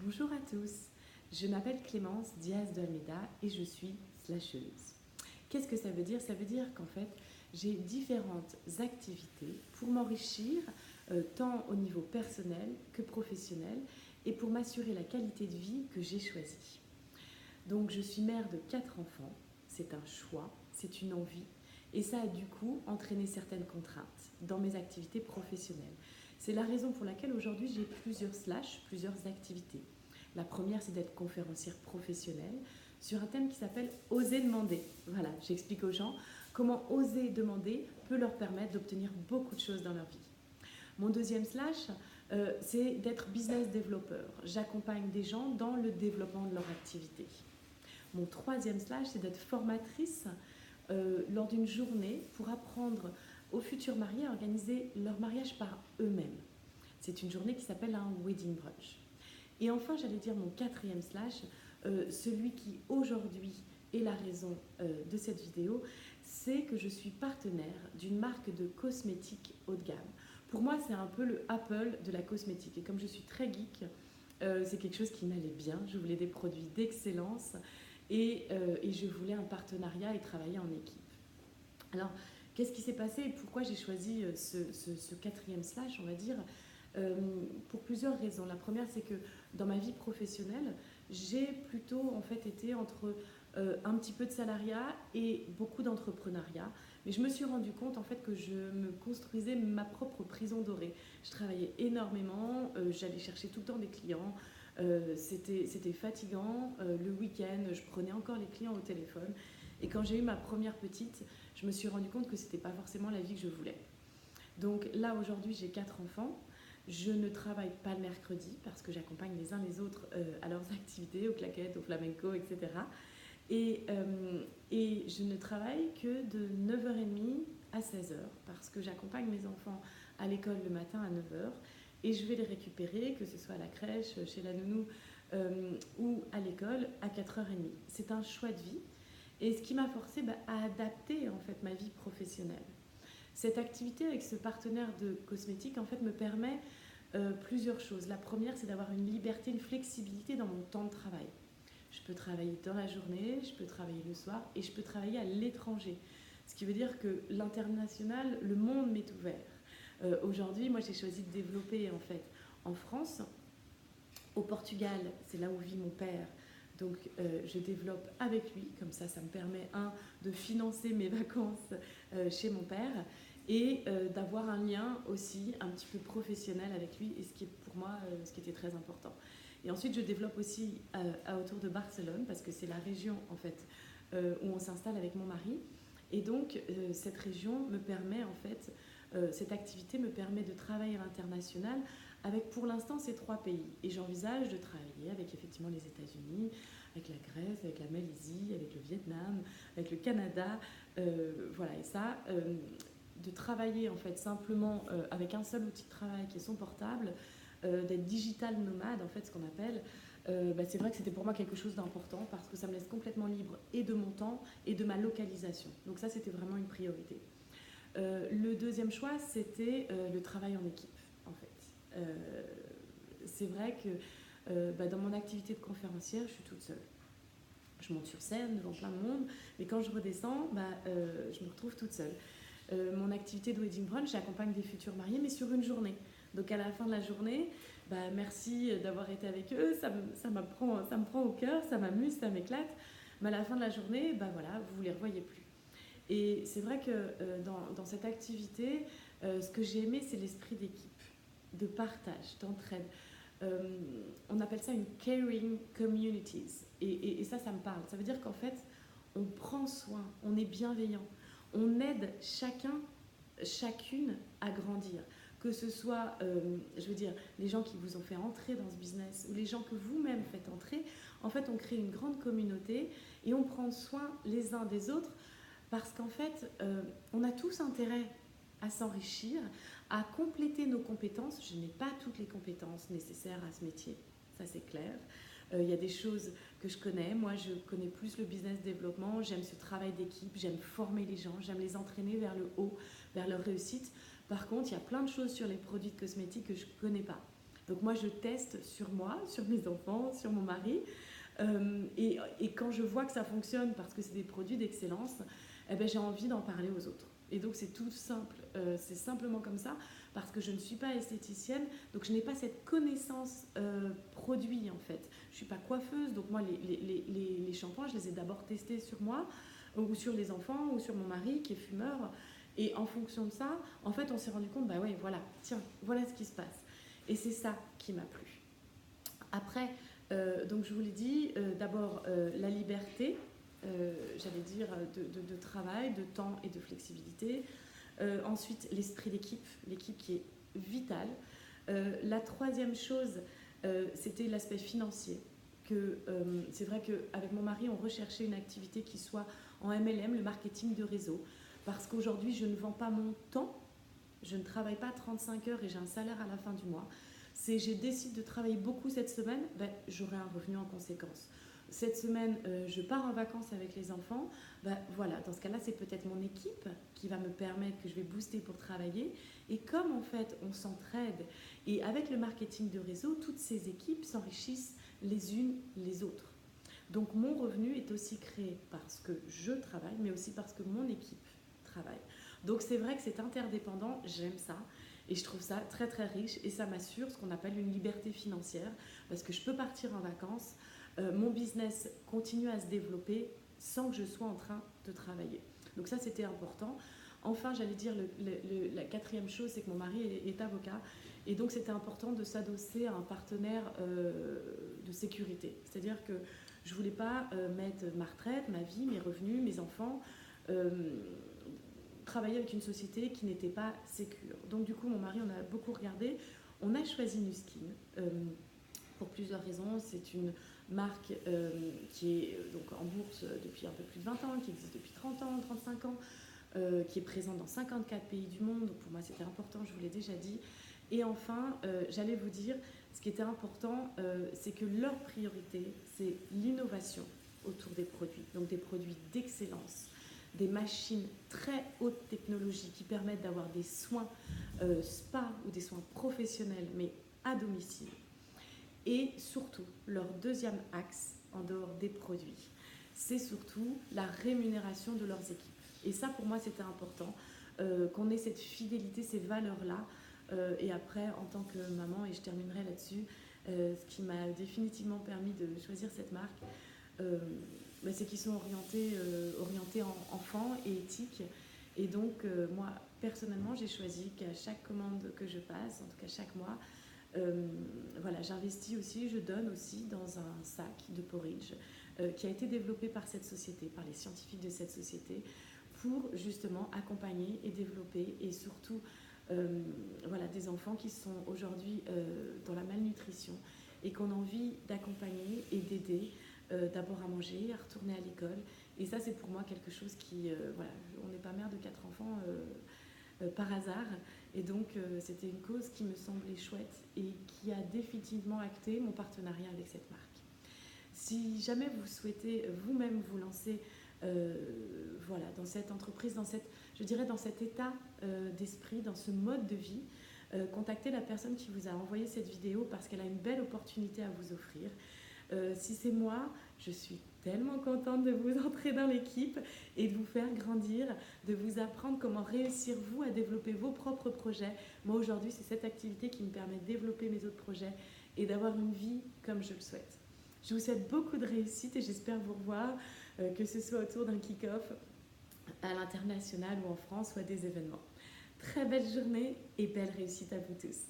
Bonjour à tous, je m'appelle Clémence Diaz de Almeida et je suis slasheuse. Qu'est-ce que ça veut dire? Ça veut dire qu'en fait, j'ai différentes activités pour m'enrichir tant au niveau personnel que professionnel et pour m'assurer la qualité de vie que j'ai choisie. Donc je suis mère de 4 enfants, c'est un choix, c'est une envie et ça a du coup entraîné certaines contraintes dans mes activités professionnelles. C'est la raison pour laquelle aujourd'hui j'ai plusieurs activités. La première, c'est d'être conférencière professionnelle sur un thème qui s'appelle Oser demander. Voilà, j'explique aux gens comment oser demander peut leur permettre d'obtenir beaucoup de choses dans leur vie. Mon deuxième c'est d'être business developer. J'accompagne des gens dans le développement de leur activité. Mon troisième c'est d'être formatrice lors d'une journée pour apprendre aux futurs mariés à organiser leur mariage par eux-mêmes. C'est une journée qui s'appelle un wedding brunch. Et enfin, j'allais dire mon quatrième celui qui aujourd'hui est la raison de cette vidéo, c'est que je suis partenaire d'une marque de cosmétiques haut de gamme. Pour moi, c'est un peu le Apple de la cosmétique. Et comme je suis très geek, c'est quelque chose qui m'allait bien. Je voulais des produits d'excellence et je voulais un partenariat et travailler en équipe. Alors, qu'est-ce qui s'est passé et pourquoi j'ai choisi ce quatrième on va dire pour plusieurs raisons. La première, c'est que dans ma vie professionnelle, j'ai plutôt en fait été entre un petit peu de salariat et beaucoup d'entrepreneuriat. Mais je me suis rendu compte en fait que je me construisais ma propre prison dorée. Je travaillais énormément, j'allais chercher tout le temps des clients. C'était fatigant. Le week-end, je prenais encore les clients au téléphone. Et quand j'ai eu ma première petite, je me suis rendu compte que c'était pas forcément la vie que je voulais. Donc là, aujourd'hui, j'ai 4 enfants. Je ne travaille pas le mercredi parce que j'accompagne les uns les autres à leurs activités, aux claquettes, au flamenco, etc. Et je ne travaille que de 9h30 à 16h parce que j'accompagne mes enfants à l'école le matin à 9h et je vais les récupérer, que ce soit à la crèche, chez la nounou ou à l'école à 4h30. C'est un choix de vie et ce qui m'a forcée à adapter en fait ma vie professionnelle. Cette activité avec ce partenaire de cosmétiques en fait me permet plusieurs choses. La première, c'est d'avoir une liberté, une flexibilité dans mon temps de travail. Je peux travailler dans la journée, je peux travailler le soir et je peux travailler à l'étranger. Ce qui veut dire que l'international, le monde m'est ouvert. Aujourd'hui, moi j'ai choisi de développer en fait en France, au Portugal, c'est là où vit mon père. Donc je développe avec lui, comme ça me permet de financer mes vacances chez mon père et d'avoir un lien aussi un petit peu professionnel avec lui, et ce qui est pour moi ce qui était très important. Et ensuite je développe aussi autour de Barcelone parce que c'est la région en fait où on s'installe avec mon mari. Et donc cette région me permet en fait, cette activité me permet de travailler à l'international avec pour l'instant ces 3 pays. Et j'envisage de travailler avec effectivement les États-Unis, avec la Grèce, avec la Malaisie, avec le Vietnam, avec le Canada. Voilà, et ça, de travailler en fait simplement avec un seul outil de travail qui est son portable, d'être digital nomade en fait, ce qu'on appelle, c'est vrai que c'était pour moi quelque chose d'important parce que ça me laisse complètement libre et de mon temps et de ma localisation. Donc ça, c'était vraiment une priorité. Le deuxième choix, c'était le travail en équipe en fait. C'est vrai que dans mon activité de conférencière, je suis toute seule. Je monte sur scène devant plein de monde, mais quand je redescends, je me retrouve toute seule. Mon activité de wedding brunch, j'accompagne des futurs mariés, mais sur une journée. Donc à la fin de la journée, merci d'avoir été avec eux, ça me prend au cœur, ça m'amuse, ça m'éclate. Mais à la fin de la journée, voilà, vous ne les revoyez plus. Et c'est vrai que dans cette activité, ce que j'ai aimé, c'est l'esprit d'équipe, de partage, d'entraide. On appelle ça une caring communities. Et ça me parle. Ça veut dire qu'en fait, on prend soin, on est bienveillant, on aide chacune à grandir. Que ce soit, les gens qui vous ont fait entrer dans ce business ou les gens que vous-même faites entrer, en fait, on crée une grande communauté et on prend soin les uns des autres parce qu'en fait, on a tous intérêt à s'enrichir, à compléter nos compétences. Je n'ai pas toutes les compétences nécessaires à ce métier, ça c'est clair. Il y a des choses que je connais. Moi, je connais plus le business développement. J'aime ce travail d'équipe, j'aime former les gens, j'aime les entraîner vers le haut, vers leur réussite. Par contre, il y a plein de choses sur les produits de cosmétiques que je ne connais pas. Donc moi, je teste sur moi, sur mes enfants, sur mon mari. Et quand je vois que ça fonctionne parce que c'est des produits d'excellence, eh ben, j'ai envie d'en parler aux autres. Et donc c'est tout simple, c'est simplement comme ça, parce que je ne suis pas esthéticienne, donc je n'ai pas cette connaissance produit en fait. Je ne suis pas coiffeuse, donc moi les shampoings, je les ai d'abord testés sur moi, ou sur les enfants, ou sur mon mari qui est fumeur. Et en fonction de ça, en fait, on s'est rendu compte, bah ouais, voilà, tiens, voilà ce qui se passe. Et c'est ça qui m'a plu. Après, donc je vous l'ai dit, d'abord la liberté, j'allais dire, de travail, de temps et de flexibilité. Ensuite, l'esprit d'équipe, l'équipe qui est vitale. La troisième chose, c'était l'aspect financier. C'est vrai qu'avec mon mari, on recherchait une activité qui soit en MLM, le marketing de réseau. Parce qu'aujourd'hui, je ne vends pas mon temps, je ne travaille pas 35 heures et j'ai un salaire à la fin du mois. Si je décide de travailler beaucoup cette semaine, ben, j'aurai un revenu en conséquence. Cette semaine, je pars en vacances avec les enfants. Ben, voilà, dans ce cas-là, c'est peut-être mon équipe qui va me permettre, que je vais booster pour travailler. Et comme en fait, on s'entraide, et avec le marketing de réseau, toutes ces équipes s'enrichissent les unes les autres. Donc mon revenu est aussi créé parce que je travaille, mais aussi parce que mon équipe travaille. Donc c'est vrai que c'est interdépendant, j'aime ça. Et je trouve ça très très riche et ça m'assure ce qu'on appelle une liberté financière parce que je peux partir en vacances, mon business continue à se développer sans que je sois en train de travailler. Donc ça c'était important. Enfin j'allais dire la quatrième chose c'est que mon mari est avocat et donc c'était important de s'adosser à un partenaire de sécurité. C'est-à-dire que je ne voulais pas mettre ma retraite, ma vie, mes revenus, mes enfants travailler avec une société qui n'était pas sécure. Donc du coup, mon mari, on a beaucoup regardé. On a choisi Nuskin pour plusieurs raisons. C'est une marque qui est donc en bourse depuis un peu plus de 20 ans, qui existe depuis 30 ans, 35 ans, qui est présente dans 54 pays du monde. Donc pour moi, c'était important, je vous l'ai déjà dit. Et enfin, j'allais vous dire, ce qui était important, c'est que leur priorité, c'est l'innovation autour des produits. Donc des produits d'excellence, des machines très haute technologie qui permettent d'avoir des soins spa ou des soins professionnels, mais à domicile. Et surtout, leur deuxième axe, en dehors des produits, c'est surtout la rémunération de leurs équipes. Et ça, pour moi, c'était important, qu'on ait cette fidélité, ces valeurs-là. Et après, en tant que maman, et je terminerai là-dessus, ce qui m'a définitivement permis de choisir cette marque, c'est qu'ils sont orientés en enfants et éthique. Et donc, moi, personnellement, j'ai choisi qu'à chaque commande que je passe, en tout cas chaque mois, voilà, j'investis aussi, je donne aussi dans un sac de porridge qui a été développé par cette société, par les scientifiques de cette société, pour justement accompagner et développer et surtout voilà, des enfants qui sont aujourd'hui dans la malnutrition et qu'on a envie d'accompagner et d'aider d'abord à manger, à retourner à l'école. Et ça, c'est pour moi quelque chose qui... voilà, on n'est pas mère de 4 enfants par hasard. Et donc, c'était une cause qui me semblait chouette et qui a définitivement acté mon partenariat avec cette marque. Si jamais vous souhaitez vous-même vous lancer voilà, dans cette entreprise, je dirais dans cet état d'esprit, dans ce mode de vie, contactez la personne qui vous a envoyé cette vidéo parce qu'elle a une belle opportunité à vous offrir. Si c'est moi, je suis tellement contente de vous entrer dans l'équipe et de vous faire grandir, de vous apprendre comment réussir vous à développer vos propres projets. Moi aujourd'hui, c'est cette activité qui me permet de développer mes autres projets et d'avoir une vie comme je le souhaite. Je vous souhaite beaucoup de réussite et j'espère vous revoir, que ce soit autour d'un kick-off à l'international ou en France ou à des événements. Très belle journée et belle réussite à vous tous.